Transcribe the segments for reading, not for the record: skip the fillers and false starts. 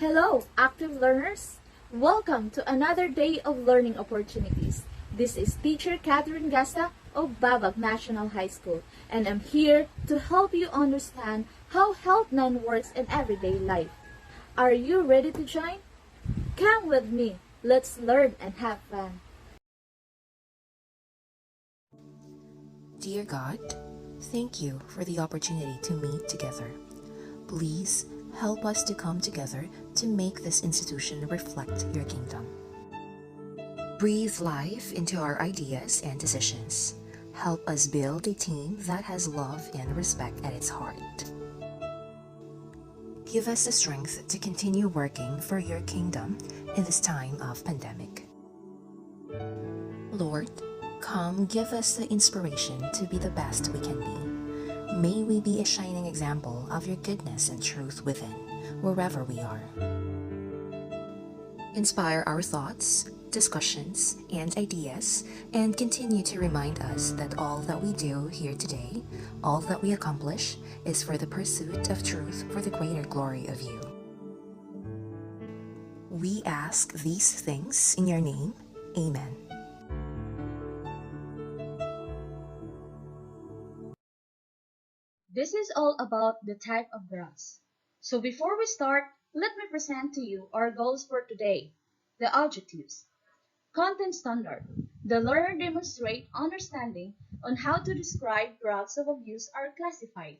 Hello, active learners! Welcome to another day of learning opportunities. This is Teacher Catherine Gasta of Babag National High School, and I'm here to help you understand how Health 9 works in everyday life. Are you ready to join? Come with me. Let's learn and have fun. Dear God, thank you for the opportunity to meet together. Please help us to come together to make this institution reflect your kingdom. Breathe life into our ideas and decisions. Help us build a team that has love and respect at its heart. Give us the strength to continue working for your kingdom in this time of pandemic. Lord, come give us the inspiration to be the best we can be. May we be a shining example of your goodness and truth within, wherever we are. Inspire our thoughts, discussions, and ideas, and continue to remind us that all that we do here today, all that we accomplish, is for the pursuit of truth for the greater glory of you. We ask these things in your name. Amen. This is all about the type of drugs. So before we start, let me present to you our goals for today. The objectives. Content standard. The learner demonstrate understanding on how to describe drugs of abuse are classified.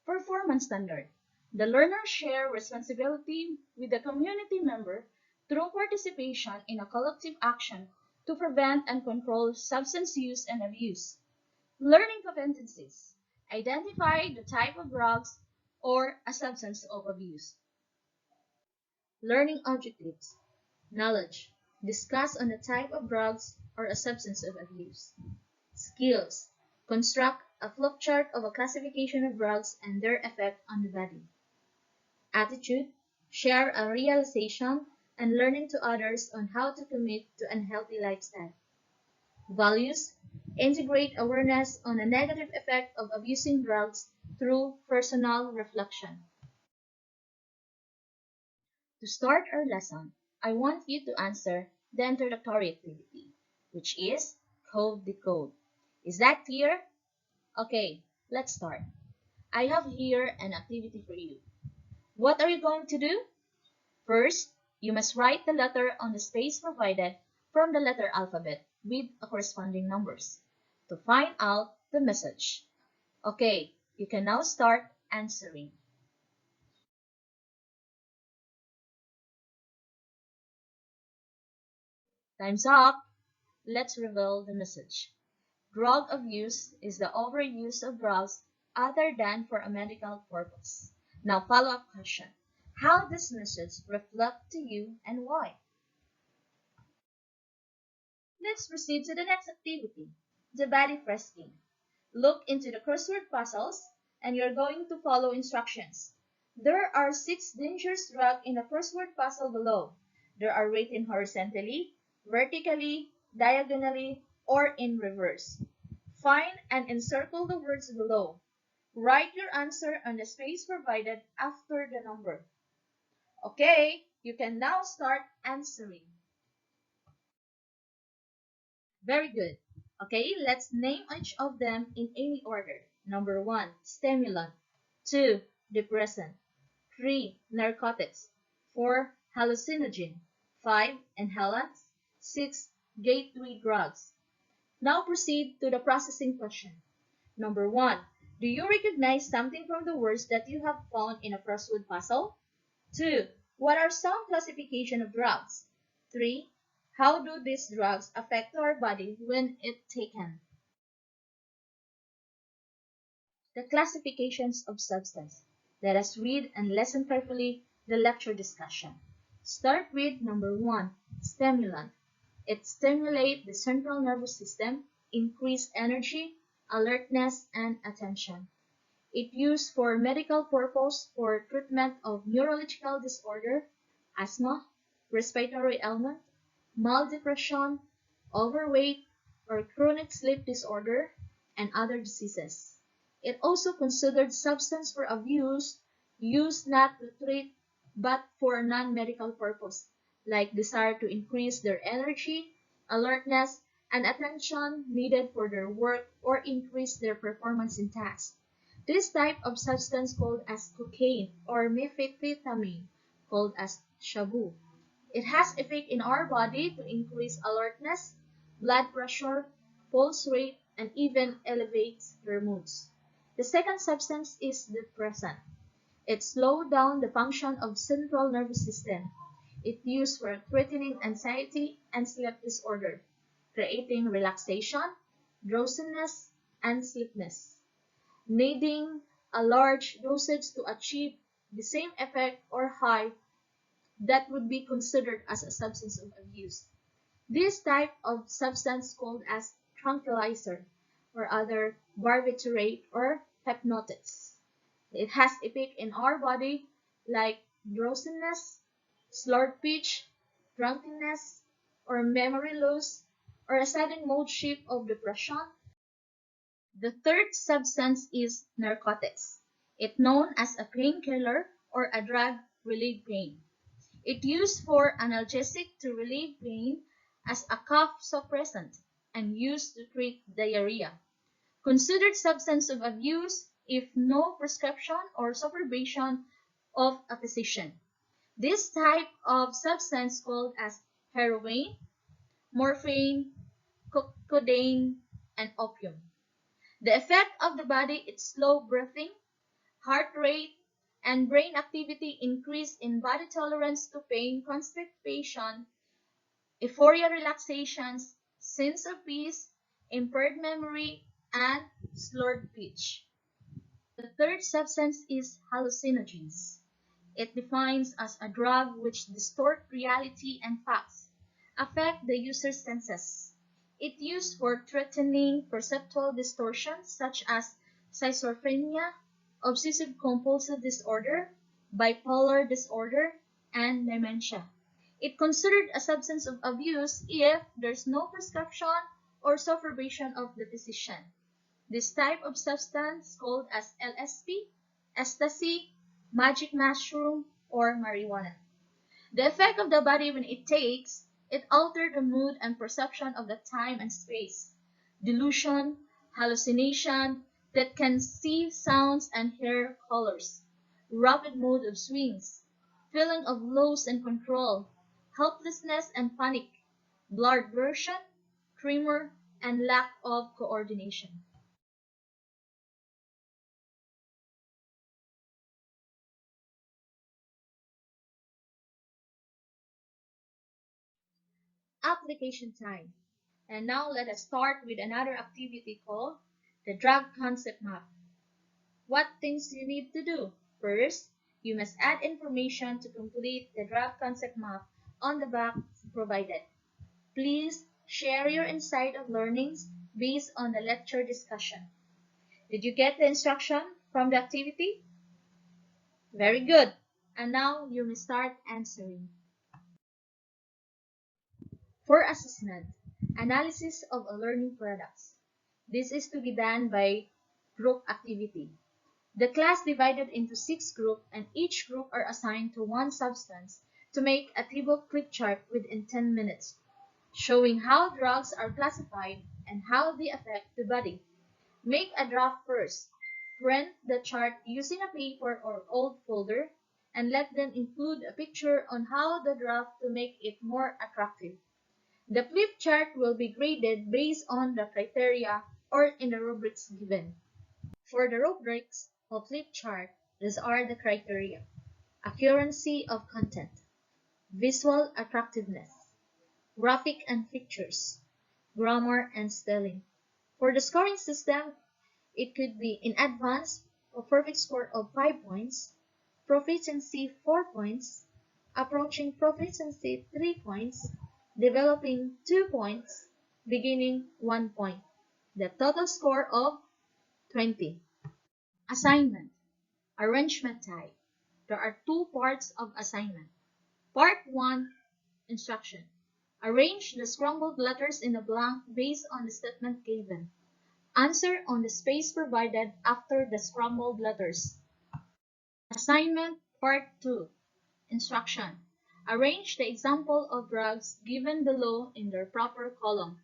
Performance standard. The learner share responsibility with the community member through participation in a collective action to prevent and control substance use and abuse. Learning competencies. Identify the type of drugs or a substance of abuse. Learning objectives. Knowledge. Discuss on the type of drugs or a substance of abuse. Skills. Construct a flowchart of a classification of drugs and their effect on the body. Attitude. Share a realization and learning to others on how to commit to an unhealthy lifestyle. Values. Integrate awareness on a negative effect of abusing drugs through personal reflection. To start our lesson, I want you to answer the introductory activity, which is Code the Code. Is that clear? Okay, let's start. I have here an activity for you. What are you going to do? First, you must write the letter on the space provided from the letter alphabet with corresponding numbers to find out the message. Okay, you can now start answering. Time's up. Let's reveal the message. Drug abuse is the overuse of drugs other than for a medical purpose. Now, follow-up question. How does this message reflect to you and why? Let's proceed to the next activity, the body frisking. Look into the crossword puzzles and you're going to follow instructions. There are 6 dangerous drugs in the crossword puzzle below. They are written horizontally, vertically, diagonally, or in reverse. Find and encircle the words below. Write your answer on the space provided after the number. Okay, you can now start answering. Very good. Okay, let's name each of them in any order. Number 1, stimulant. 2, depressant. 3, narcotics. 4, hallucinogen. 5, inhalants. 6, gateway drugs. Now proceed to the processing question. Number 1, do you recognize something from the words that you have found in a crossword puzzle? 2, what are some classification of drugs? 3, how do these drugs affect our body when it's taken? The classifications of substance. Let us read and listen carefully the lecture discussion. Start with number 1, stimulant. It stimulates the central nervous system, increase energy, alertness, and attention. It used for medical purpose for treatment of neurological disorder, asthma, respiratory ailment, mild depression, overweight, or chronic sleep disorder, and other diseases. It also considered substance for abuse, used not to treat but for non-medical purpose, like desire to increase their energy, alertness, and attention needed for their work or increase their performance in tasks. This type of substance called as cocaine or methamphetamine, called as shabu. It has effect in our body to increase alertness, blood pressure, pulse rate, and even elevates your moods. The second substance is depressant. It slows down the function of central nervous system. It used for treating anxiety and sleep disorder, creating relaxation, drowsiness, and sleepiness, needing a large dosage to achieve the same effect or high that would be considered as a substance of abuse. This type of substance called as tranquilizer or other barbiturate or hypnotics. It has effect in our body like drowsiness, slurred speech, drunkenness, or memory loss, or a sudden mood shift of depression. The third substance is narcotics. It's known as a painkiller or a drug relieve pain. It used for analgesic to relieve pain as a cough suppressant and used to treat diarrhea. Considered substance of abuse if no prescription or supervision of a physician. This type of substance called as heroin, morphine, codeine, and opium. The effect of the body is slow breathing, heart rate, and brain activity increase in body tolerance to pain, constipation, euphoria relaxations, sense of peace, impaired memory, and slurred speech. The third substance is hallucinogens. It defines as a drug which distort reality and facts, affect the user's senses. It used for threatening perceptual distortions such as schizophrenia, obsessive compulsive disorder, bipolar disorder, and dementia. It considered a substance of abuse if there's no prescription or supervision of the physician. This type of substance called as LSD, ecstasy, magic mushroom, or marijuana. The effect of the body when it takes, it alters the mood and perception of the time and space. Delusion, hallucination, that can see sounds and hear colors. Rapid mood of swings, feeling of loss and control, helplessness and panic, blurred version, tremor, and lack of coordination. Application time. And now let us start with another activity called the drug concept map. What things you need to do? First, you must add information to complete the drug concept map on the box provided. Please share your insight of learnings based on the lecture discussion. Did you get the instruction from the activity? Very good. And now you may start answering. For assessment, analysis of a learning products. This is to be done by group activity. The class divided into 6 groups and each group are assigned to one substance to make a table click chart within 10 minutes, showing how drugs are classified and how they affect the body. Make a draft first. Print the chart using a paper or old folder and let them include a picture on how the draft to make it more attractive. The flip chart will be graded based on the criteria or in the rubrics given. For the rubrics of flip chart, these are the criteria: accuracy of content, visual attractiveness, graphic and pictures, grammar and spelling. For the scoring system, it could be in advance, a perfect score of 5 points, proficiency 4 points, approaching proficiency 3 points, developing 2 points, beginning 1 point. The total score of 20. Assignment. Arrangement type. There are 2 parts of assignment. Part 1. Instruction. Arrange the scrambled letters in a blank based on the statement given. Answer on the space provided after the scrambled letters. Assignment Part 2. Instruction. Arrange the example of drugs given below in their proper column.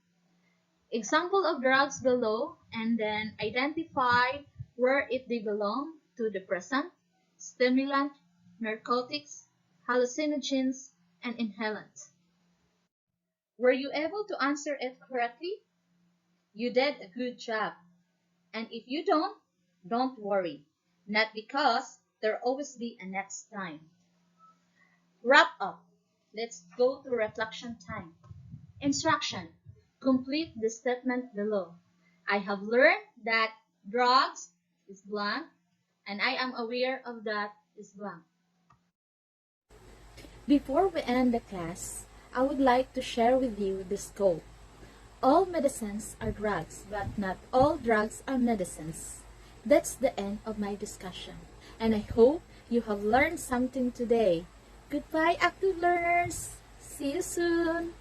Example of drugs below, and then identify where it they belong to depressant, stimulant, narcotics, hallucinogens, and inhalants. Were you able to answer it correctly? You did a good job. And if you don't worry. Not because there'll always be a next time. Wrap up. Let's go to reflection time. Instruction. Complete the statement below. I have learned that drugs is blank, and I am aware of that is blank. Before we end the class, I would like to share with you the scope. All medicines are drugs, but not all drugs are medicines. That's the end of my discussion, and I hope you have learned something today. Goodbye, active learners. See you soon.